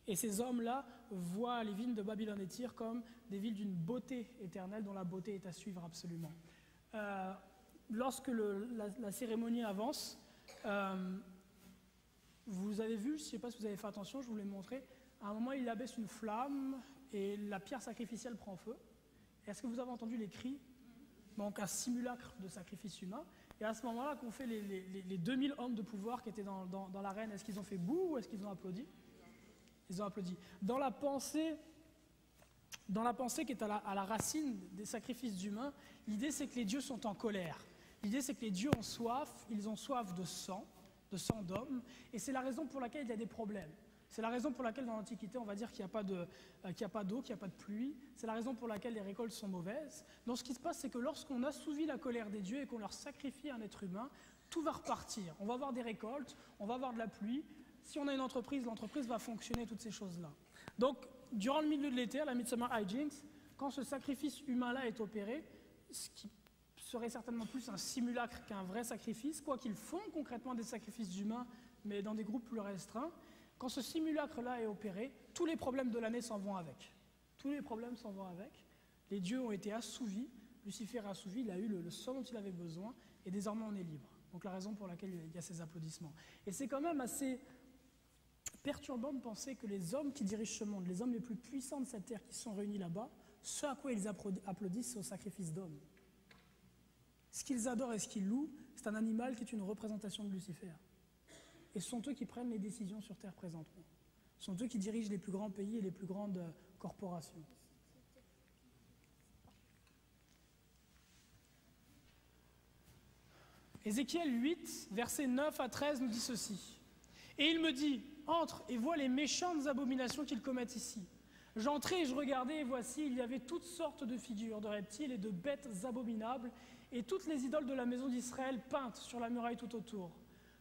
Et ces hommes-là voient les villes de Babylone et Tyr comme des villes d'une beauté éternelle, dont la beauté est à suivre absolument. Lorsque la cérémonie avance, vous avez vu, je ne sais pas si vous avez fait attention, je vous l'ai montré, à un moment il abaisse une flamme et la pierre sacrificielle prend feu. Est-ce que vous avez entendu les cris? Donc un simulacre de sacrifice humain. Et à ce moment-là qu'on fait les 2000 hommes de pouvoir qui étaient dans l'arène, est-ce qu'ils ont fait bouh ou est-ce qu'ils ont applaudi? Ils ont applaudi. Dans la pensée qui est à la racine des sacrifices humains, l'idée c'est que les dieux sont en colère. L'idée c'est que les dieux ont soif, ils ont soif de sang d'hommes, et c'est la raison pour laquelle il y a des problèmes. C'est la raison pour laquelle dans l'Antiquité on va dire qu'il n'y a pas d'eau, qu'il n'y a pas de pluie. C'est la raison pour laquelle les récoltes sont mauvaises. Donc ce qui se passe c'est que lorsqu'on assouvit la colère des dieux et qu'on leur sacrifie un être humain, tout va repartir. On va avoir des récoltes, on va avoir de la pluie. Si on a une entreprise, l'entreprise va fonctionner, toutes ces choses-là. Donc, durant le milieu de l'été, à la Midsummer Hijinks, quand ce sacrifice humain-là est opéré, ce qui serait certainement plus un simulacre qu'un vrai sacrifice, quoi qu'ils font concrètement des sacrifices humains, mais dans des groupes plus restreints, quand ce simulacre-là est opéré, tous les problèmes de l'année s'en vont avec. Tous les problèmes s'en vont avec. Les dieux ont été assouvis, Lucifer est assouvi, il a eu le sang dont il avait besoin, et désormais on est libre. Donc la raison pour laquelle il y a ces applaudissements. Et c'est quand même assez perturbant de penser que les hommes qui dirigent ce monde, les hommes les plus puissants de cette terre qui sont réunis là-bas, ce à quoi ils applaudissent, c'est au sacrifice d'hommes. Ce qu'ils adorent et ce qu'ils louent, c'est un animal qui est une représentation de Lucifer. Et ce sont eux qui prennent les décisions sur terre présentement. Ce sont eux qui dirigent les plus grands pays et les plus grandes corporations. Ézéchiel 8, versets 9 à 13 nous dit ceci. Et il me dit, entre et vois les méchantes abominations qu'ils commettent ici. J'entrai et je regardais, et voici, il y avait toutes sortes de figures, de reptiles et de bêtes abominables, et toutes les idoles de la maison d'Israël peintes sur la muraille tout autour.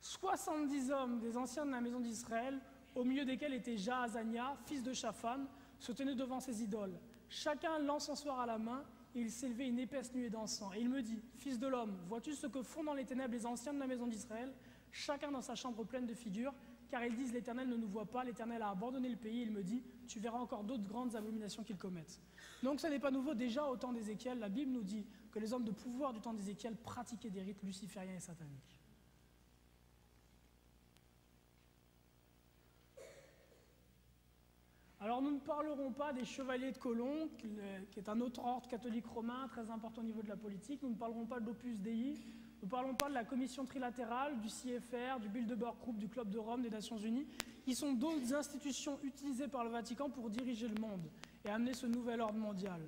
70 hommes des anciens de la maison d'Israël, au milieu desquels était Jaazania, fils de Shaphan, se tenaient devant ces idoles. Chacun l'encensoir à la main, et il s'élevait une épaisse nuée d'encens. Et il me dit, fils de l'homme, vois-tu ce que font dans les ténèbres les anciens de la maison d'Israël, chacun dans sa chambre pleine de figures, car ils disent l'Éternel ne nous voit pas, l'Éternel a abandonné le pays. Il me dit, tu verras encore d'autres grandes abominations qu'ils commettent. Donc ce n'est pas nouveau, déjà au temps d'Ézéchiel, la Bible nous dit que les hommes de pouvoir du temps d'Ézéchiel pratiquaient des rites lucifériens et sataniques. Alors nous ne parlerons pas des chevaliers de Colomb, qui est un autre ordre catholique romain très important au niveau de la politique. Nous ne parlerons pas de l'Opus Dei. Nous ne parlons pas de la commission trilatérale, du CFR, du Bilderberg Group, du Club de Rome, des Nations Unies. Ils sont d'autres institutions utilisées par le Vatican pour diriger le monde et amener ce nouvel ordre mondial.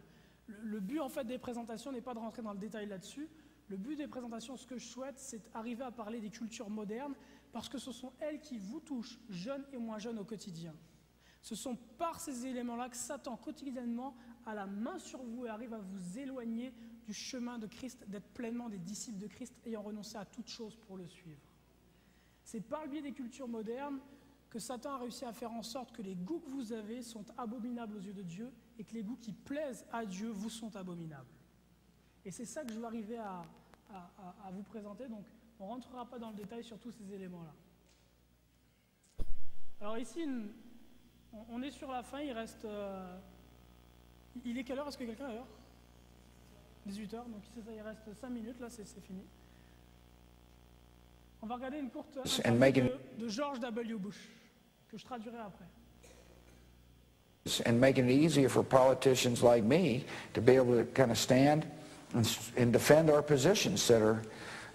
Le but en fait des présentations n'est pas de rentrer dans le détail là-dessus. Le but des présentations, ce que je souhaite, c'est d'arriver à parler des cultures modernes parce que ce sont elles qui vous touchent, jeunes et moins jeunes au quotidien. Ce sont par ces éléments-là que Satan quotidiennement a la main sur vous et arrive à vous éloigner du chemin de Christ, d'être pleinement des disciples de Christ ayant renoncé à toute chose pour le suivre. C'est par le biais des cultures modernes que Satan a réussi à faire en sorte que les goûts que vous avez sont abominables aux yeux de Dieu et que les goûts qui plaisent à Dieu vous sont abominables. Et c'est ça que je vais arriver à vous présenter, donc on ne rentrera pas dans le détail sur tous ces éléments-là. Alors ici, on est sur la fin, il reste... il est quelle heure? Est-ce que quelqu'un a l'heure? 18h, donc il reste 5 minutes, là c'est fini. On va regarder une courte interview de George W. Bush, que je traduirai après. And making it easier for politicians like me to be able to kind of stand and defend our positions that are,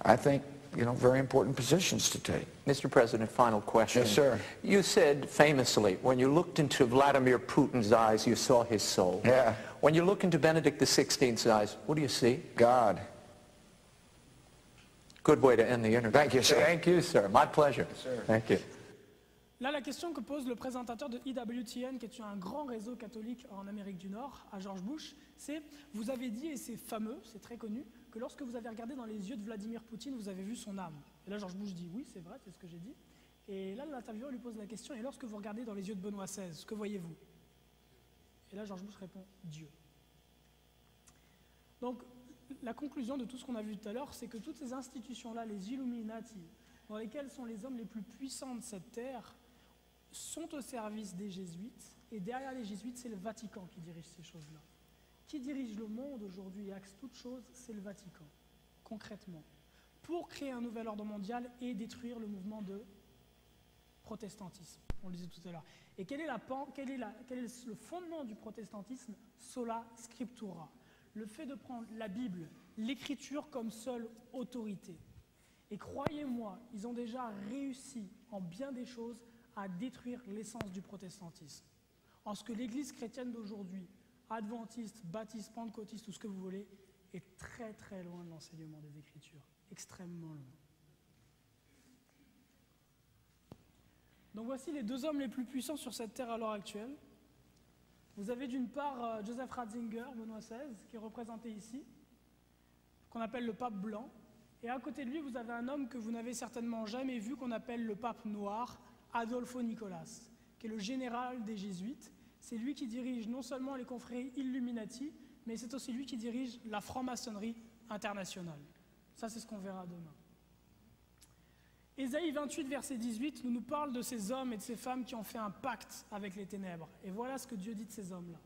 I think, very important positions to take. Mr. President, final question. Yes, sir. You said famously, when you looked into Vladimir Putin's eyes, you saw his soul. Yeah. When you look into Benedict XVI's eyes, what do you see? God. Good way to end the interview. Thank you, sir. Thank you, sir. My pleasure. Yes, sir. Thank you. Là, la question que pose le présentateur de EWTN, qui est un grand réseau catholique en Amérique du Nord, à George Bush, c'est, vous avez dit, et c'est fameux, c'est très connu, que lorsque vous avez regardé dans les yeux de Vladimir Poutine, vous avez vu son âme. Et là, George Bush dit, oui, c'est vrai, c'est ce que j'ai dit. Et là, l'intervieweur lui pose la question, et lorsque vous regardez dans les yeux de Benoît XVI, ce que voyez-vous? Et là, George Bush répond, Dieu. Donc, la conclusion de tout ce qu'on a vu tout à l'heure, c'est que toutes ces institutions-là, les Illuminati, dans lesquelles sont les hommes les plus puissants de cette terre, sont au service des jésuites, et derrière les jésuites, c'est le Vatican qui dirige ces choses-là. Qui dirige le monde aujourd'hui et axe toute chose, c'est le Vatican, concrètement, pour créer un nouvel ordre mondial et détruire le mouvement de protestantisme, on le disait tout à l'heure. Et quel est le fondement du protestantisme? Sola scriptura, le fait de prendre la Bible, l'écriture comme seule autorité. Et croyez-moi, ils ont déjà réussi en bien des choses à détruire l'essence du protestantisme. En ce que l'Église chrétienne d'aujourd'hui, adventiste, baptiste, pentecôtiste, tout ce que vous voulez, est très très loin de l'enseignement des Écritures, extrêmement loin. Donc voici les deux hommes les plus puissants sur cette terre à l'heure actuelle. Vous avez d'une part Joseph Ratzinger, Benoît XVI, qui est représenté ici, qu'on appelle le pape blanc. Et à côté de lui, vous avez un homme que vous n'avez certainement jamais vu, qu'on appelle le pape noir, Adolfo Nicolas, qui est le général des jésuites. C'est lui qui dirige non seulement les confréries Illuminati, mais c'est aussi lui qui dirige la franc-maçonnerie internationale. Ça, c'est ce qu'on verra demain. Ésaïe 28, verset 18, nous parle de ces hommes et de ces femmes qui ont fait un pacte avec les ténèbres. Et voilà ce que Dieu dit de ces hommes-là.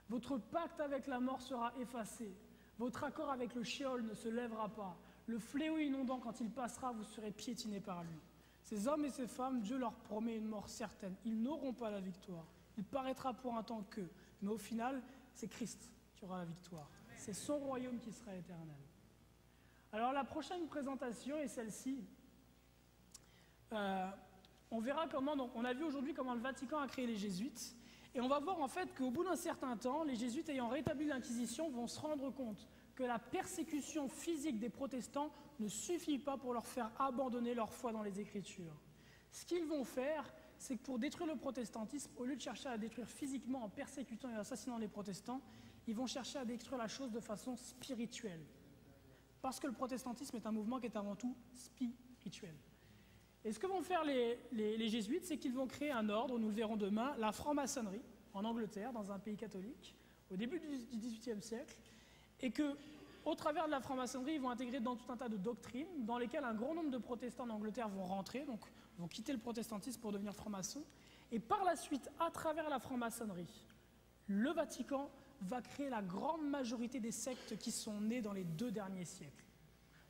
Votre pacte avec la mort sera effacé. Votre accord avec le Sheol ne se lèvera pas. Le fléau inondant, quand il passera, vous serez piétinés par lui. Ces hommes et ces femmes, Dieu leur promet une mort certaine. Ils n'auront pas la victoire. Il paraîtra pour un temps qu'eux. Mais au final, c'est Christ qui aura la victoire. C'est son royaume qui sera éternel. Alors la prochaine présentation est celle-ci. On verra comment, donc, on a vu aujourd'hui comment le Vatican a créé les jésuites, et on va voir en fait qu'au bout d'un certain temps, les jésuites ayant rétabli l'Inquisition vont se rendre compte que la persécution physique des protestants ne suffit pas pour leur faire abandonner leur foi dans les Écritures. Ce qu'ils vont faire, c'est que pour détruire le protestantisme, au lieu de chercher à détruire physiquement en persécutant et assassinant les protestants, ils vont chercher à détruire la chose de façon spirituelle. Parce que le protestantisme est un mouvement qui est avant tout spirituel. Et ce que vont faire les jésuites, c'est qu'ils vont créer un ordre, nous le verrons demain, la franc-maçonnerie, en Angleterre, dans un pays catholique, au début du XVIIIe siècle, et qu'au travers de la franc-maçonnerie, ils vont intégrer dans tout un tas de doctrines, dans lesquelles un grand nombre de protestants en Angleterre vont rentrer, donc vont quitter le protestantisme pour devenir francs-maçons, et par la suite, à travers la franc-maçonnerie, le Vatican va créer la grande majorité des sectes qui sont nées dans les 2 derniers siècles.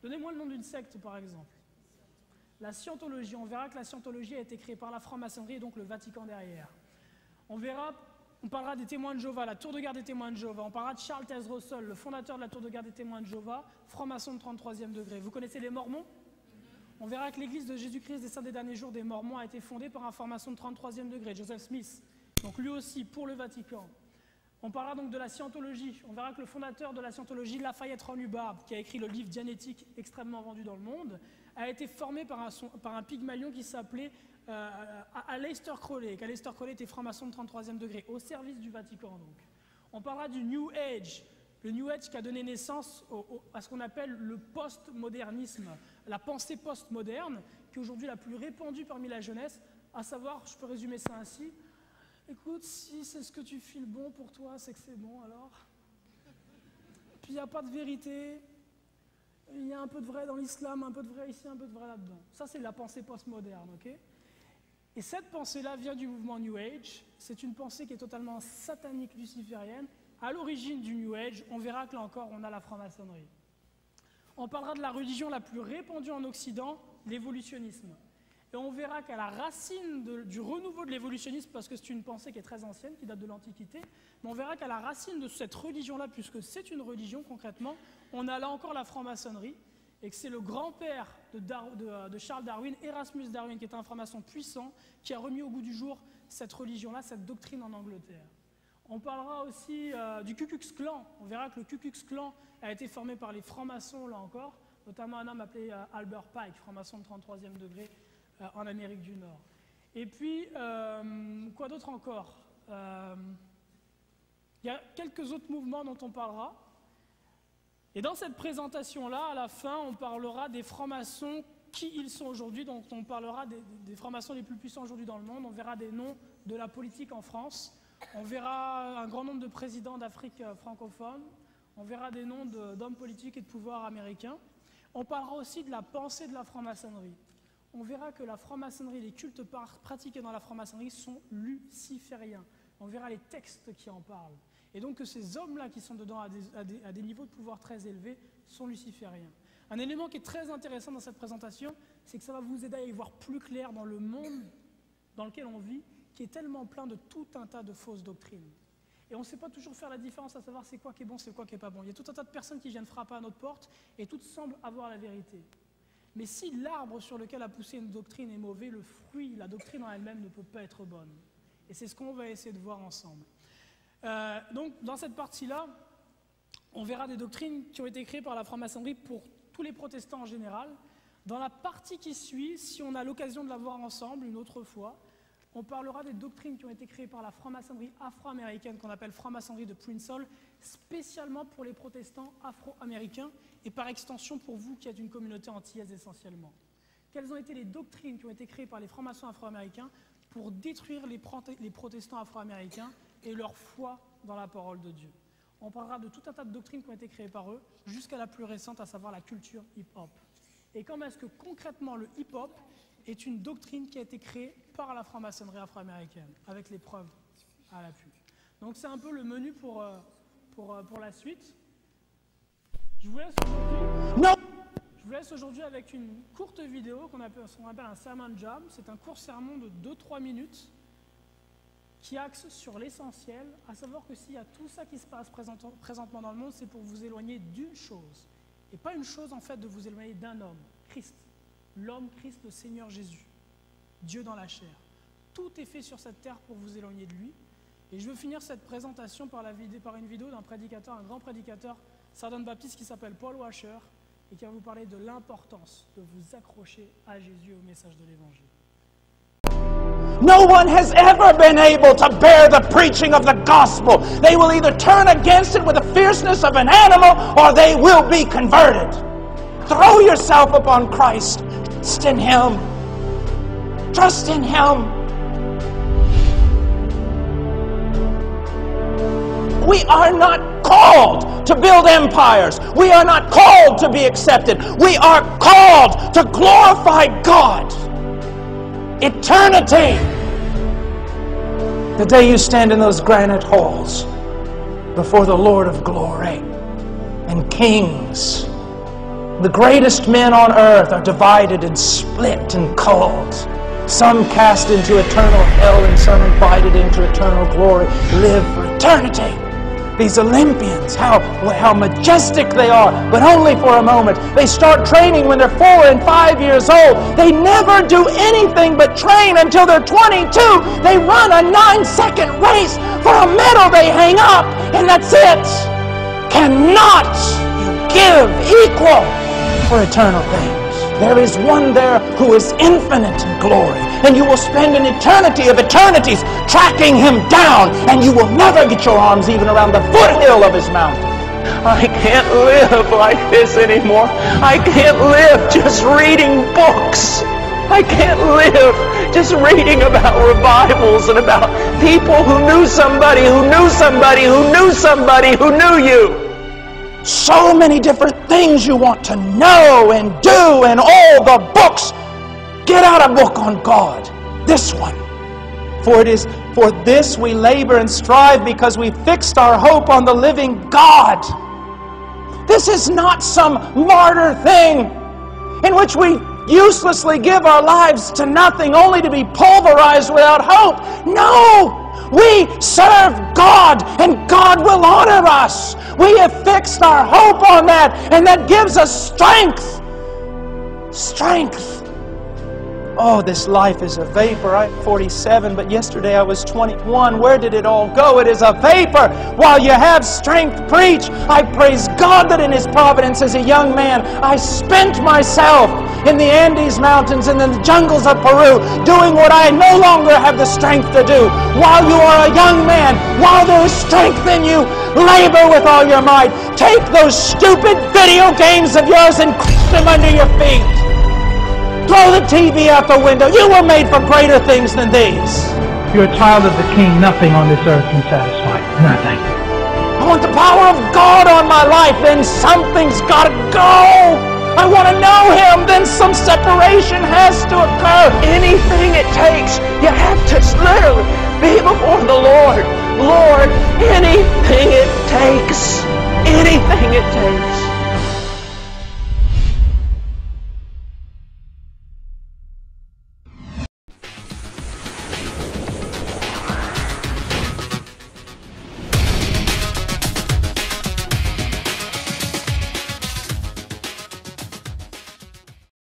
Donnez-moi le nom d'une secte, par exemple. La scientologie, on verra que la scientologie a été créée par la franc-maçonnerie et donc le Vatican derrière. On parlera des témoins de Jéhovah, la tour de garde des témoins de Jéhovah. On parlera de Charles Taze Russell, le fondateur de la tour de garde des témoins de Jéhovah, franc-maçon de 33e degré. Vous connaissez les Mormons? On verra que l'église de Jésus-Christ des Saints des Derniers Jours des Mormons a été fondée par un franc-maçon de 33e degré, Joseph Smith. Donc lui aussi, pour le Vatican. On parlera donc de la scientologie. On verra que le fondateur de la scientologie, Lafayette Ron-Hubbard, qui a écrit le livre Dianétique extrêmement vendu dans le monde, a été formé par un Pygmalion qui s'appelait Aleister Crowley, qu'Aleister Crowley était franc-maçon de 33e degré, au service du Vatican donc. On parlera du New Age, le New Age qui a donné naissance à ce qu'on appelle le postmodernisme, la pensée postmoderne, qui est aujourd'hui la plus répandue parmi la jeunesse, à savoir, je peux résumer ça ainsi, écoute, si c'est ce que tu files bon pour toi, c'est que c'est bon alors. Puis il n'y a pas de vérité. Il y a un peu de vrai dans l'islam, un peu de vrai ici, un peu de vrai là-dedans. Ça, c'est la pensée postmoderne, ok? Et cette pensée-là vient du mouvement New Age. C'est une pensée qui est totalement satanique, luciférienne. À l'origine du New Age, on verra que là encore, on a la franc-maçonnerie. On parlera de la religion la plus répandue en Occident, l'évolutionnisme. Et on verra qu'à la racine du renouveau de l'évolutionnisme, parce que c'est une pensée qui est très ancienne, qui date de l'Antiquité, mais on verra qu'à la racine de cette religion-là, puisque c'est une religion concrètement, on a là encore la franc-maçonnerie, et que c'est le grand-père de Charles Darwin, Erasmus Darwin, qui est un franc-maçon puissant, qui a remis au goût du jour cette religion-là, cette doctrine en Angleterre. On parlera aussi du Ku Klux Klan. On verra que le Ku Klux Klan a été formé par les francs-maçons, là encore, notamment un homme appelé Albert Pike, franc-maçon de 33e degré, en Amérique du Nord. Et puis, quoi d'autre encore? Il y a quelques autres mouvements dont on parlera. Et dans cette présentation-là, à la fin, on parlera des francs-maçons, qui ils sont aujourd'hui. Donc on parlera des francs-maçons les plus puissants aujourd'hui dans le monde. On verra des noms de la politique en France. On verra un grand nombre de présidents d'Afrique francophone. On verra des noms d'hommes politiques et de pouvoirs américains. On parlera aussi de la pensée de la franc-maçonnerie. on verra que la franc-maçonnerie, les cultes pratiqués dans la franc-maçonnerie sont lucifériens. On verra les textes qui en parlent. Et donc que ces hommes-là qui sont dedans à des niveaux de pouvoir très élevés sont lucifériens. Un élément qui est très intéressant dans cette présentation, c'est que ça va vous aider à y voir plus clair dans le monde dans lequel on vit, qui est tellement plein de tout un tas de fausses doctrines. Et on ne sait pas toujours faire la différence à savoir c'est quoi qui est bon, c'est quoi qui n'est pas bon. Il y a tout un tas de personnes qui viennent frapper à notre porte et toutes semblent avoir la vérité. Mais si l'arbre sur lequel a poussé une doctrine est mauvais, le fruit, la doctrine en elle-même ne peut pas être bonne. Et c'est ce qu'on va essayer de voir ensemble. Donc, dans cette partie-là, on verra des doctrines qui ont été créées par la franc-maçonnerie pour tous les protestants en général. Dans la partie qui suit, si on a l'occasion de la voir ensemble une autre fois, on parlera des doctrines qui ont été créées par la franc-maçonnerie afro-américaine, qu'on appelle franc-maçonnerie de Prince Hall, spécialement pour les protestants afro-américains et par extension pour vous qui êtes une communauté antillaise essentiellement. Quelles ont été les doctrines qui ont été créées par les francs-maçons afro-américains pour détruire les protestants afro-américains et leur foi dans la parole de Dieu? On parlera de tout un tas de doctrines qui ont été créées par eux, jusqu'à la plus récente, à savoir la culture hip-hop. Et comment est-ce que concrètement le hip-hop est une doctrine qui a été créée par la franc-maçonnerie afro-américaine, avec les preuves à l'appui. Donc c'est un peu le menu pour la suite. Je vous laisse aujourd'hui avec une courte vidéo qu'on appelle un sermon jam. C'est un court sermon de 2-3 minutes qui axe sur l'essentiel, à savoir que s'il y a tout ça qui se passe présentement dans le monde, c'est pour vous éloigner d'une chose. Et pas une chose en fait de vous éloigner d'un homme, Christ. L'homme Christ, le Seigneur Jésus, Dieu dans la chair. Tout est fait sur cette terre pour vous éloigner de lui. Et je veux finir cette présentation par une vidéo d'un prédicateur, un grand prédicateur, Southern Baptiste, qui s'appelle Paul Washer, et qui va vous parler de l'importance de vous accrocher à Jésus et au message de l'Évangile. No one has ever been able to bear the preaching of the gospel. They will either turn against it with the fierceness of an animal or they will be converted. Throw yourself upon Christ. Trust in Him. Trust in Him. We are not called to build empires. We are not called to be accepted. We are called to glorify God. Eternity. The day you stand in those granite halls before the Lord of glory and kings, the greatest men on earth are divided and split and called. Some cast into eternal hell and some invited into eternal glory. Live for eternity. These Olympians, how majestic they are, but only for a moment. They start training when they're 4 and 5 years old. They never do anything but train until they're 22. They run a 9-second race for a medal they hang up, and that's it. Cannot you give equal for eternal things? There is one there who is infinite in glory, and you will spend an eternity of eternities tracking Him down, and you will never get your arms even around the foothill of His mountain. I can't live like this anymore. I can't live just reading books. I can't live just reading about revivals and about people who knew somebody who knew somebody who knew somebody who knew you. So many different things you want to know and do, and all the books. Get out a book on God. This one. For it is for this we labor and strive, because we fixed our hope on the living God. This is not some martyr thing in which we uselessly give our lives to nothing only to be pulverized without hope. No! We serve God, and God will honor us. We have fixed our hope on that, and that gives us strength. Strength. Oh, this life is a vapor. I'm 47, but yesterday I was 21. Where did it all go? It is a vapor. While you have strength, preach. I praise God that in His providence as a young man, I spent myself in the Andes Mountains and in the jungles of Peru, doing what I no longer have the strength to do. While you are a young man, while there is strength in you, labor with all your might. Take those stupid video games of yours and crush them under your feet. Throw the TV out the window. You were made for greater things than these. If you're a child of the King, nothing on this earth can satisfy. Nothing. I want the power of God on my life, then something's got to go. I want to know Him, then some separation has to occur. Anything it takes, you have to literally be before the Lord. Lord, anything it takes. Anything it takes.